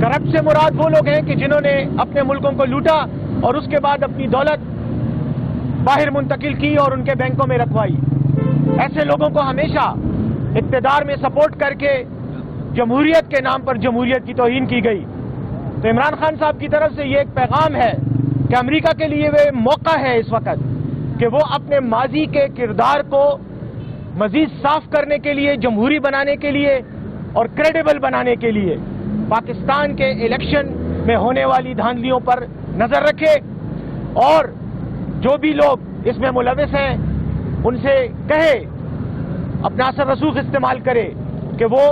Corrupt سے مراد وہ لوگ ہیں کہ جنہوں نے اپنے ملکوں کو لوٹا اور اس کے بعد اپنی دولت باہر منتقل کی اور ان کے بینکوں میں رکھوائی. ایسے لوگوں کو ہمیشہ اقتدار میں سپورٹ کر کے جمہوریت کے نام پر جمہوریت کی توہین کی گئی. تو عمران خان صاحب کی طرف سے یہ ایک پیغام ہے کہ امریکہ کے لیے وہ موقع ہے اس وقت کہ وہ اپنے ماضی کے کردار کو مزید صاف کرنے کے لیے، جمہوری بنانے کے لیے اور کریڈیبل بنانے کے لیے پاکستان کے الیکشن میں ہونے والی دھاندلیوں پر نظر رکھے، اور جو بھی لوگ اس میں ملوث ہیں ان سے کہے، اپنا اثر رسوخ استعمال کرے کہ وہ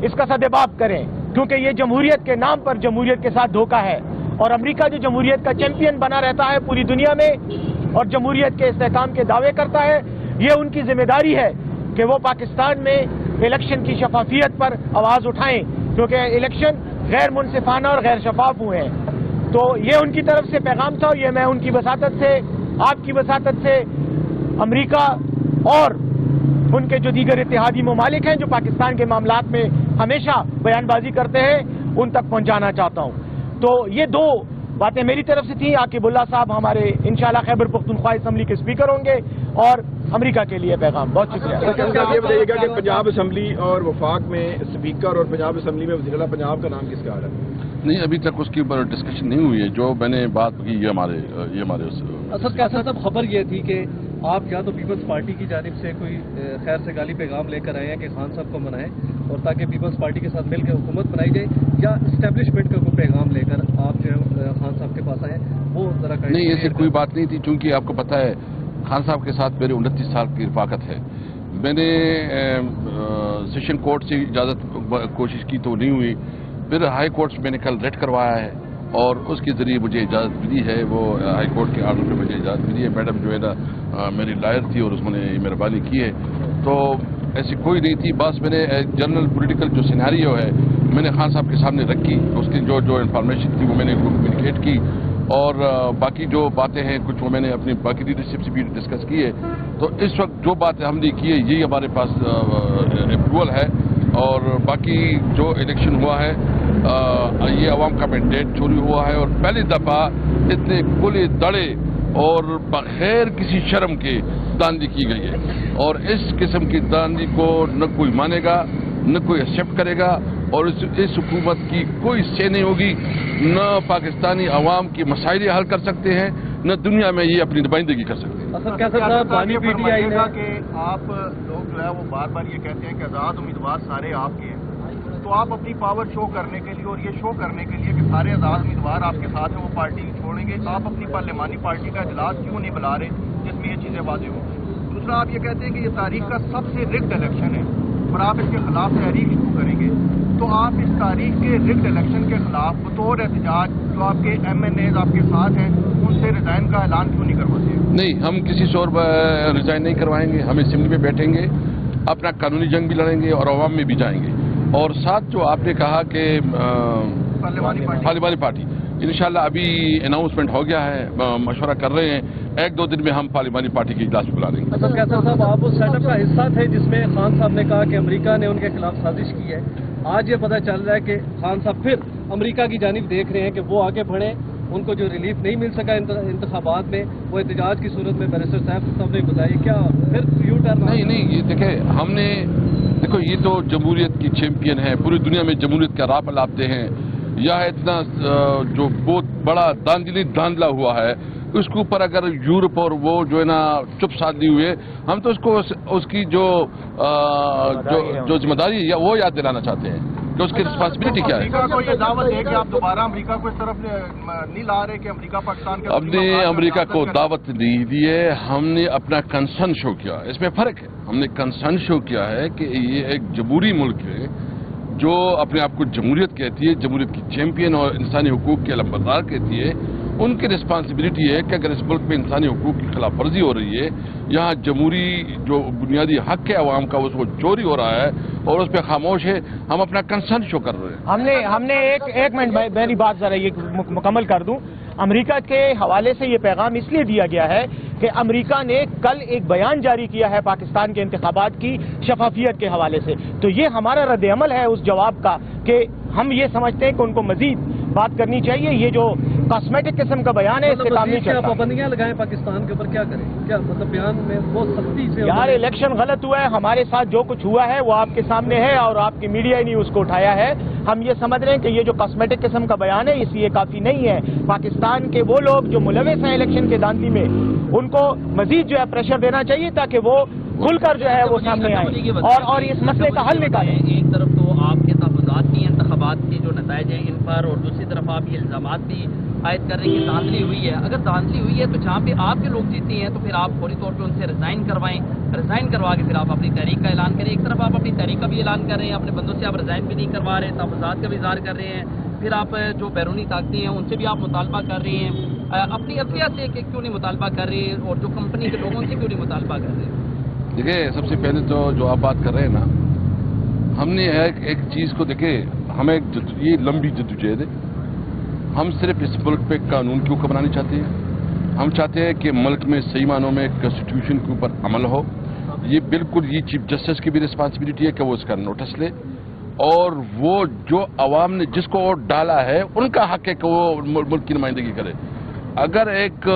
اس کا سدباب کریں، کیونکہ یہ جمہوریت کے نام پر جمہوریت کے ساتھ دھوکہ ہے. اور امریکہ جو جمہوریت کا چیمپئن بنا رہتا ہے پوری دنیا میں اور جمہوریت کے استحکام کے دعوے کرتا ہے، یہ ان کی ذمہ داری ہے کہ وہ پاکستان میں الیکشن کی شفافیت پر آواز اٹھائیں، کیونکہ الیکشن غیر منصفانہ اور غیر شفاف ہوئے ہیں. تو یہ ان کی طرف سے پیغام تھا. یہ میں ان کی وساطت سے، آپ کی وساطت سے امریکہ اور ان کے جو دیگر اتحادی ممالک ہیں جو پاکستان کے معاملات میں ہمیشہ بیان بازی کرتے ہیں ان تک پہنچانا چاہتا ہوں. تو یہ دو باتیں میری طرف سے تھیں. عاقب اللہ صاحب ہمارے انشاءاللہ خیبر پختونخوا اسمبلی کے اسپیکر ہوں گے اور امریکہ کے لیے پیغام. بہت شکریہ. یہ بتائیے گا کہ پنجاب اسمبلی اور وفاق میں اسپیکر اور پنجاب اسمبلی میں وزیر اعلیٰ پنجاب کا نام کس کا آ رہا ہے؟ نہیں، ابھی تک اس کے اوپر ڈسکشن نہیں ہوئی ہے. جو میں نے بات کی یہ ہمارے اسد قیصر صاحب، خبر یہ تھی کہ آپ یا تو پیپلز پارٹی کی جانب سے کوئی خیر سے گالی پیغام لے کر آئے ہیں کہ خان صاحب کو منائیں اور تاکہ پیپلز پارٹی کے ساتھ مل کے حکومت بنائی جائے، یا اسٹیبلشمنٹ کا کوئی پیغام لے کر آپ جو خان صاحب کے پاس آئے وہ ذرا نہیں، ایسی کوئی بات نہیں تھی. چونکہ آپ کو پتہ ہے خان صاحب کے ساتھ میرے 29 سال کی رفاقت ہے. میں نے سیشن کورٹ سے اجازت کوشش کی تو نہیں ہوئی، پھر ہائی کورٹ سے میں نے کل ریٹ کروایا ہے اور اس کے ذریعے مجھے اجازت ملی ہے. وہ ہائی کورٹ کے آرڈر پہ مجھے اجازت ملی ہے. میڈم جو ہے نا میری لائر تھی اور اس نے مہربانی کی ہے. تو ایسی کوئی نہیں تھی. بس میں نے جنرل پولیٹیکل جو سیناریو ہے میں نے خان صاحب کے سامنے رکھی. اس کی جو انفارمیشن تھی وہ میں نے کمیونیکیٹ کی، اور باقی جو باتیں ہیں کچھ وہ میں نے اپنی باقی لیڈرشپ سے بھی ڈسکس کی ہے. تو اس وقت جو باتیں ہم نے کی ہے یہی ہمارے پاس اپروول ہے. اور باقی جو الیکشن ہوا ہے یہ عوام کا مینڈیٹ چوری ہوا ہے، اور پہلی دفعہ اتنے کھلے دڑے اور بغیر کسی شرم کے داندلی کی گئی ہے. اور اس قسم کی داندلی کو نہ کوئی مانے گا، نہ کوئی ایکسیپٹ کرے گا، اور اس حکومت کی کوئی سے نہیں ہوگی. نہ پاکستانی عوام کی مسائل حل کر سکتے ہیں، نہ دنیا میں یہ اپنی نمائندگی کر سکتے ہیں. کہ آپ لوگ جو ہے وہ بار بار یہ کہتے ہیں کہ آزاد امیدوار سارے آپ کے ہیں، تو آپ اپنی پاور شو کرنے کے لیے اور یہ شو کرنے کے لیے کہ سارے آزاد امیدوار آپ کے ساتھ ہیں وہ پارٹی چھوڑیں گے، آپ اپنی پارلیمانی پارٹی کا اجلاس کیوں نہیں بلا رہے جس میں یہ چیزیں واضح ہوں؟ دوسرا، آپ یہ کہتے ہیں کہ یہ تاریخ کا سب سے رگڈ الیکشن ہے اور آپ اس کے خلاف تحریک شروع کریں گے، تو آپ اس تاریخ کے رگڈ الیکشن کے خلاف بطور احتجاج جو آپ کے ایم این ایز آپ کے ساتھ ہیں ان سے ریزائن کا اعلان کیوں نہیں کرواتے؟ نہیں، ہم کسی سے اور ریزائن نہیں کروائیں گے. ہم اسمبلی میں بیٹھیں گے، اپنا قانونی جنگ بھی لڑیں گے اور عوام میں بھی جائیں گے. اور ساتھ جو آپ نے کہا کہ پارلیمانی پارٹی، انشاءاللہ ابھی اناؤنسمنٹ ہو گیا ہے، مشورہ کر رہے ہیں. 1-2 دن میں ہم پارلیمانی پارٹی کے اجلاس بلا لیں گے. اسد قیصر صاحب، آپ اس سیٹ اپ کا حصہ تھے جس میں خان صاحب نے کہا کہ امریکہ نے ان کے خلاف سازش کی ہے. آج یہ پتہ چل رہا ہے کہ خان صاحب پھر امریکہ کی جانب دیکھ رہے ہیں کہ وہ آگے بڑھیں. ان کو جو ریلیف نہیں مل سکا انتخابات میں، وہ احتجاج کی صورت میں بیرسٹر صاحب نے بتایا، کیا پھر یو ٹرن؟ نہیں، یہ دیکھو یہ تو جمہوریت کی چیمپئن ہے، پوری دنیا میں جمہوریت کا راہ پلاتے ہیں. یہاں اتنا جو بہت بڑا داندلا ہوا ہے، اس کے اوپر اگر یورپ اور وہ جو ہے نا چپ سادھ لی ہوئے، ہم تو اس کو اس کی جو ذمہ داری ہے وہ یاد دلانا چاہتے ہیں کہ اس کی رسپانسبلٹی کیا ہے. امریکہ کو یہ دعوت ہے کہ آپ دوبارہ امریکہ کو اس طرف نہیں لا رہے کہ امریکہ پاکستان کے ہم نے امریکہ کو دعوت نہیں دی ہے، ہم نے اپنا کنسرن شو کیا. اس میں فرق ہے. ہم نے کنسرن شو کیا ہے کہ یہ ایک جمہوری ملک ہے جو اپنے آپ کو جمہوریت کہتی ہے، جمہوریت کی چیمپئن اور انسانی حقوق کے علمبردار کہتی ہے. ان کی رسپانسبلٹی ہے کہ اگر اس ملک میں انسانی حقوق کی خلاف ورزی ہو رہی ہے، یہاں جمہوری جو بنیادی حق ہے عوام کا اس کو چوری ہو رہا ہے اور اس پہ خاموش ہے، ہم اپنا کنسرن شو کر رہے ہیں. ہم نے ایک منٹ میری بات ذرا یہ مکمل کر دوں. امریکہ کے حوالے سے یہ پیغام اس لیے دیا گیا ہے کہ امریکہ نے کل ایک بیان جاری کیا ہے پاکستان کے انتخابات کی شفافیت کے حوالے سے. تو یہ ہمارا رد عمل ہے اس جواب کا کہ ہم یہ سمجھتے ہیں کہ ان کو مزید بات کرنی چاہیے. یہ جو کاسمیٹک قسم کا بیان ہے اس سے کام نہیں چلتا. پابندیاں لگائیں پاکستان کے اوپر, کیا کریں؟ کیا مطلب بیان میں بہت سختی سے یار الیکشن غلط ہوا ہے, ہمارے ساتھ جو کچھ ہوا ہے وہ آپ کے سامنے ہے اور آپ کی میڈیا ہی نہیں اس کو اٹھایا ہے. ہم یہ سمجھ رہے ہیں کہ یہ جو کاسمیٹک قسم کا بیان ہے اس لیے کافی نہیں ہے. پاکستان کے وہ لوگ جو ملوث ہیں الیکشن کے دھاندلی میں ان کو مزید جو ہے پریشر دینا چاہیے تاکہ وہ کھل کر جو ہے وہ سامنے آئیں اور اس مسئلے کا حل نکالیں. ایک طرف تو آپ کے تحفظات کی انتخابات کی جو نتائج ہیں ان پر, اور دوسری طرف آپ یہ الزامات بھی عائد کر رہے ہیں کہ دھاندلی ہوئی ہے. اگر دھاندلی ہوئی ہے تو جہاں پہ آپ کے لوگ جیتے ہیں تو پھر آپ فوری طور پہ ان سے ریزائن کروائیں. ریزائن کروا کے پھر آپ اپنی تحریک کا اعلان کریں. ایک طرف آپ اپنی تحریک کا بھی اعلان کر رہے ہیں, اپنے بندوں سے آپ ریزائن بھی نہیں کروا رہے, تحفظات کا بھی اظہار کر رہے ہیں. پھر آپ جو بیرونی طاقتیں ہیں ان سے بھی آپ مطالبہ کر رہے ہیں. اپنی عدلیہ سے کیوں نہیں مطالبہ کر رہے ہیں, اور جو کمپنی کے لوگوں سے کیوں نہیں مطالبہ کر رہے ہیں؟ دیکھیں, سب سے پہلے تو جو آپ بات کر رہے ہیں نا, ہم نے ایک چیز کو دیکھے, ہمیں یہ لمبی جدوجہد ہے. ہم صرف اس ملک پہ قانون کے اوپر بنانے چاہتے ہیں. ہم چاہتے ہیں کہ ملک میں صحیح معنوں میں کانسٹیٹیوشن کے اوپر عمل ہو. یہ بالکل یہ چیف جسٹس کی بھی رسپانسبلٹی ہے کہ وہ اس کا نوٹس لے, اور وہ جو عوام نے جس کو ووٹ ڈالا ہے ان کا حق ہے کہ وہ ملک کی نمائندگی کرے. اگر ایک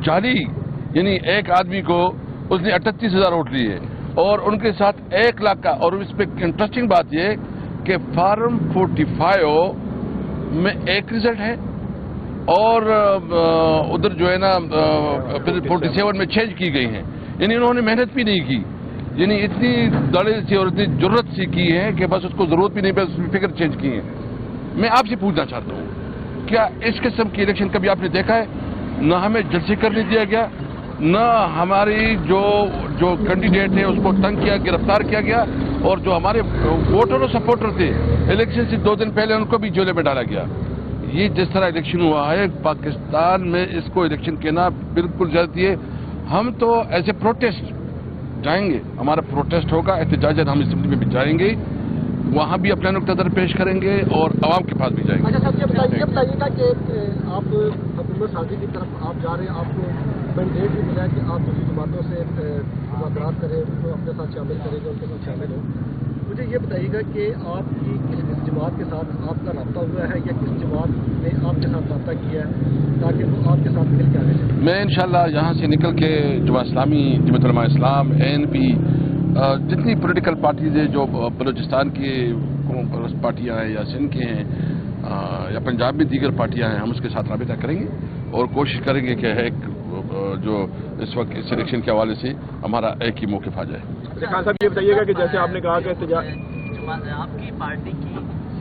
جعلی یعنی ایک آدمی کو اس نے 38,000 ووٹ لیے اور ان کے ساتھ 1 لاکھ کا, اور اس پہ انٹرسٹنگ بات یہ کہ فارم 45 میں ایک رزلٹ ہے اور ادھر جو ہے نا 47 میں چینج کی گئی ہیں. یعنی انہوں نے محنت بھی نہیں کی, یعنی اتنی دڑے سی اور اتنی ضرورت سی کی ہے کہ بس اس کو ضرورت بھی نہیں, بس فگر چینج کی ہے. میں آپ سے پوچھنا چاہتا ہوں, کیا اس قسم کی الیکشن کبھی آپ نے دیکھا ہے؟ نہ ہمیں جلسے کرنے دیا گیا, نہ ہماری جو کینڈیڈیٹ ہیں اس کو تنگ کیا, گرفتار کیا گیا, اور جو ہمارے ووٹر اور سپورٹر تھے الیکشن سے 2 دن پہلے ان کو بھی جیلے میں ڈالا گیا. یہ جس طرح الیکشن ہوا ہے پاکستان میں, اس کو الیکشن کہنا بالکل زیادتی ہے. ہم تو ایز اے پروٹیسٹ جائیں گے, ہمارا پروٹیسٹ ہوگا, احتجاجاً ہم اسمبلی میں بھی جائیں گے, وہاں بھی اپنا نقطہ نظر پیش کریں گے اور عوام کے پاس بھی جائیں گے. اچھا صاحب, یہ بتائیے گا کہ آپ حکومت سازی کی طرف آپ جا رہے ہیں, آپ کو مینڈیٹ بھی ملا ہے کہ آپ دوسری جماعتوں سے مذاکرات کریں, ان کو اپنے ساتھ شامل کریں گے, ان کے ساتھ شامل ہوں. مجھے یہ بتائیے گا کہ آپ کی کس جماعت کے ساتھ آپ کا رابطہ ہوا ہے, یا کس جماعت نے آپ کے ساتھ رابطہ کیا ہے تاکہ وہ آپ کے ساتھ مل کے آگے چلیں؟ میں انشاءاللہ یہاں سے نکل کے جماعت اسلامی, جمعیت علماء اسلام, ANP, جتنی پولیٹیکل پارٹیز ہیں جو بلوچستان کی پارٹیاں ہیں یا سندھ کے ہیں یا پنجاب میں دیگر پارٹیاں ہیں, ہم اس کے ساتھ رابطہ کریں گے اور کوشش کریں گے کہ ایک جو اس وقت اس الیکشن کے حوالے سے ہمارا ایک ہی موقف آ جائے. خان صاحب, یہ بتائیے گا کہ جیسے آپ نے کہا کہ آپ کی پارٹی کی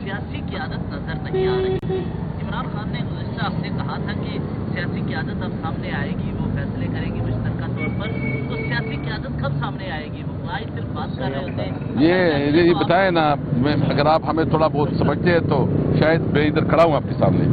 سیاسی قیادت نظر نہیں آ رہی ہے. عمران خان نے گزشتہ ہفتے کہا تھا کہ سیاسی قیادت اب سامنے آئے گی, وہ فیصلے کرے گی مشترکہ طور پر. تو سیاسی قیادت کب سامنے آئے گی؟ وہ آج صرف بات کر رہے ہوتے ہیں. یہ بتائیں نا, اگر آپ ہمیں تھوڑا بہت سمجھتے ہیں تو شاید میں ادھر کھڑا ہوں آپ کے سامنے.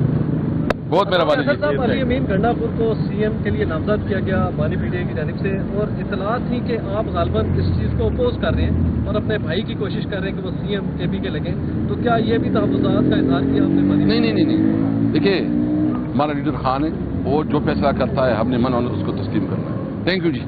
بہت مہربانی. صاحب, علی امین گنڈا پور کو CM کے لیے نامزد کیا گیا بانی PTI کی جانب سے, اور اطلاعات تھی کہ آپ غالباً اس چیز کو اپوز کر رہے ہیں اور اپنے بھائی کی کوشش کر رہے ہیں کہ وہ CM AP کے لگیں. تو کیا یہ بھی تحفظات کا اظہار کیا آپ نے بانی؟ نہیں. دیکھیے, ہمارا لیڈر خان ہے, وہ جو فیصلہ کرتا ہے ہم نے من اس کو تسلیم کرنا ہے. Thank you G.